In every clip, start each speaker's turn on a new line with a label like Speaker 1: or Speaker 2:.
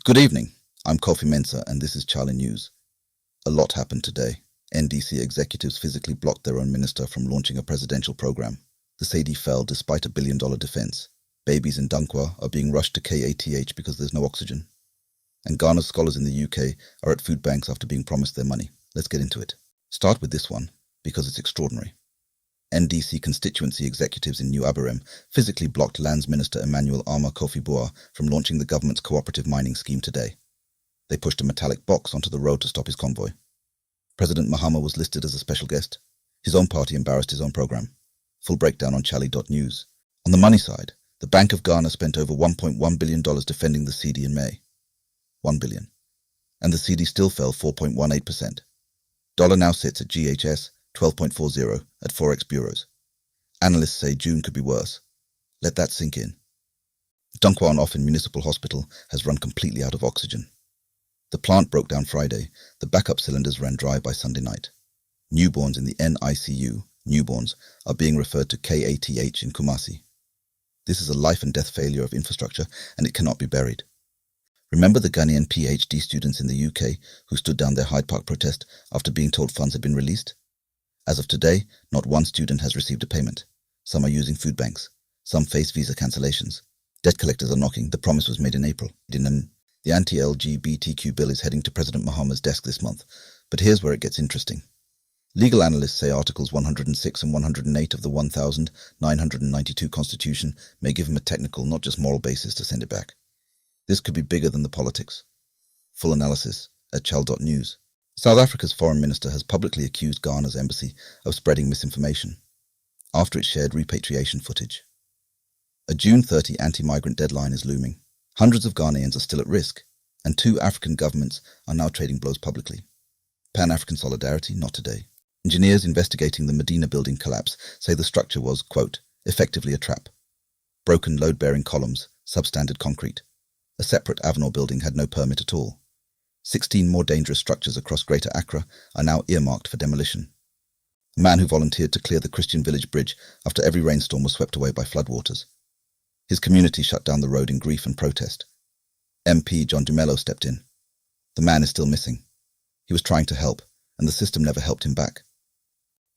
Speaker 1: Good evening, I'm Kofi Mensah and this is chale.news. A lot happened today. NDC executives physically blocked their own minister from launching a presidential program. The Cedi fell despite a $1 billion defense. Babies in Dunkwa are being rushed to KATH because there's no oxygen. And Ghana's scholars in the UK are at food banks after being promised their money. Let's get into it. Start with this one, because it's extraordinary. NDC constituency executives in New Abirem physically blocked Lands Minister Emmanuel Arma Kofi-Boa from launching the government's cooperative mining scheme today. They pushed a metallic box onto the road to stop his convoy. President Mahama was listed as a special guest. His own party embarrassed his own program. Full breakdown on chale.news. On the money side, the Bank of Ghana spent over $1.1 billion defending the Cedi in May. $1 billion. And the Cedi still fell 4.18%. Dollar now sits at GHS 12.40 at Forex bureaus. Analysts say June could be worse. Let that sink in. Dunkwa on Offin Municipal Hospital has run completely out of oxygen. The plant broke down Friday. The backup cylinders ran dry by Sunday night. Newborns in the NICU, newborns, are being referred to KATH in Kumasi. This is a life and death failure of infrastructure and it cannot be buried. Remember the Ghanaian PhD students in the UK who stood down their Hyde Park protest after being told funds had been released? As of today, not one student has received a payment. Some are using food banks. Some face visa cancellations. Debt collectors are knocking. The promise was made in April. The Anti-LGBTQ Bill is heading to President Mahama's desk this month. But here's where it gets interesting. Legal analysts say Articles 106 and 108 of the 1992 Constitution may give him a technical, not just moral basis to send it back. This could be bigger than the politics. Full analysis at chale.news. South Africa's foreign minister has publicly accused Ghana's embassy of spreading misinformation after it shared repatriation footage. A June 30 anti-migrant deadline is looming. Hundreds of Ghanaians are still at risk, and 2 African governments are now trading blows publicly. Pan-African solidarity, not today. Engineers investigating the Madina building collapse say the structure was, quote, effectively a trap. Broken load-bearing columns, substandard concrete. A separate Avenor building had no permit at all. 16 more dangerous structures across Greater Accra are now earmarked for demolition. A man who volunteered to clear the Christian Village Bridge after every rainstorm was swept away by floodwaters. His community shut down the road in grief and protest. MP John Dumelo stepped in. The man is still missing. He was trying to help, and the system never helped him back.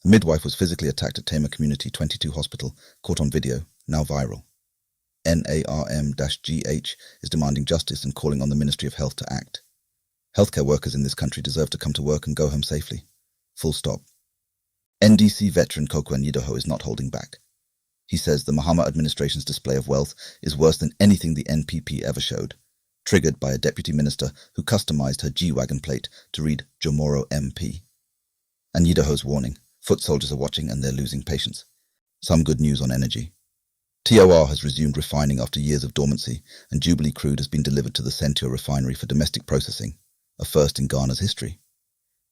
Speaker 1: A midwife was physically attacked at Tamer Community 22 Hospital, caught on video, now viral. NARM-GH is demanding justice and calling on the Ministry of Health to act. Healthcare workers in this country deserve to come to work and go home safely. Full stop. NDC veteran Kokwe Nyidoho is not holding back. He says the Mahama administration's display of wealth is worse than anything the NPP ever showed, triggered by a deputy minister who customized her G-Wagon plate to read Jomoro MP. And Nyidoho's warning, foot soldiers are watching and they're losing patience. Some good news on energy. TOR has resumed refining after years of dormancy, and Jubilee crude has been delivered to the Centure refinery for domestic processing, a first in Ghana's history.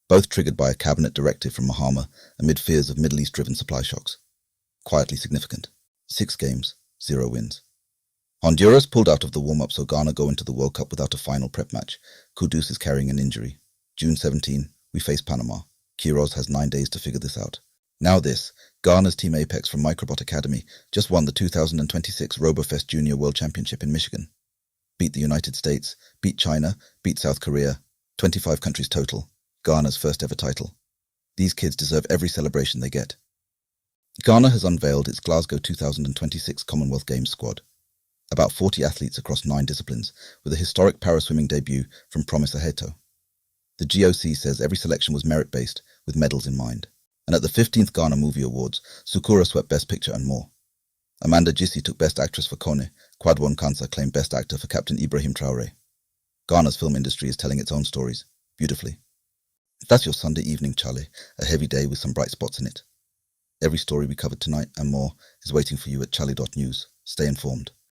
Speaker 1: Both triggered by a cabinet directive from Mahama amid fears of Middle East-driven supply shocks. Quietly significant. 6 games, 0 wins. Honduras pulled out of the warm-up so Ghana go into the World Cup without a final prep match. Kudus is carrying an injury. June 17, we face Panama. Quiroz has 9 days to figure this out. Now this, Ghana's Team Apex from Microbot Academy just won the 2026 Robofest Junior World Championship in Michigan. Beat the United States, beat China, beat South Korea, 25 countries total, Ghana's first ever title. These kids deserve every celebration they get. Ghana has unveiled its Glasgow 2026 Commonwealth Games squad. About 40 athletes across 9 disciplines, with a historic paraswimming debut from Promise Aheto. The GOC says every selection was merit-based, with medals in mind. And at the 15th Ghana Movie Awards, Sukura swept Best Picture and more. Amanda Jissi took Best Actress for Kone, Kwadwon Kansa claimed Best Actor for Captain Ibrahim Traore. Ghana's film industry is telling its own stories, beautifully. That's your Sunday evening, Chale, a heavy day with some bright spots in it. Every story we covered tonight and more is waiting for you at chale.news. Stay informed.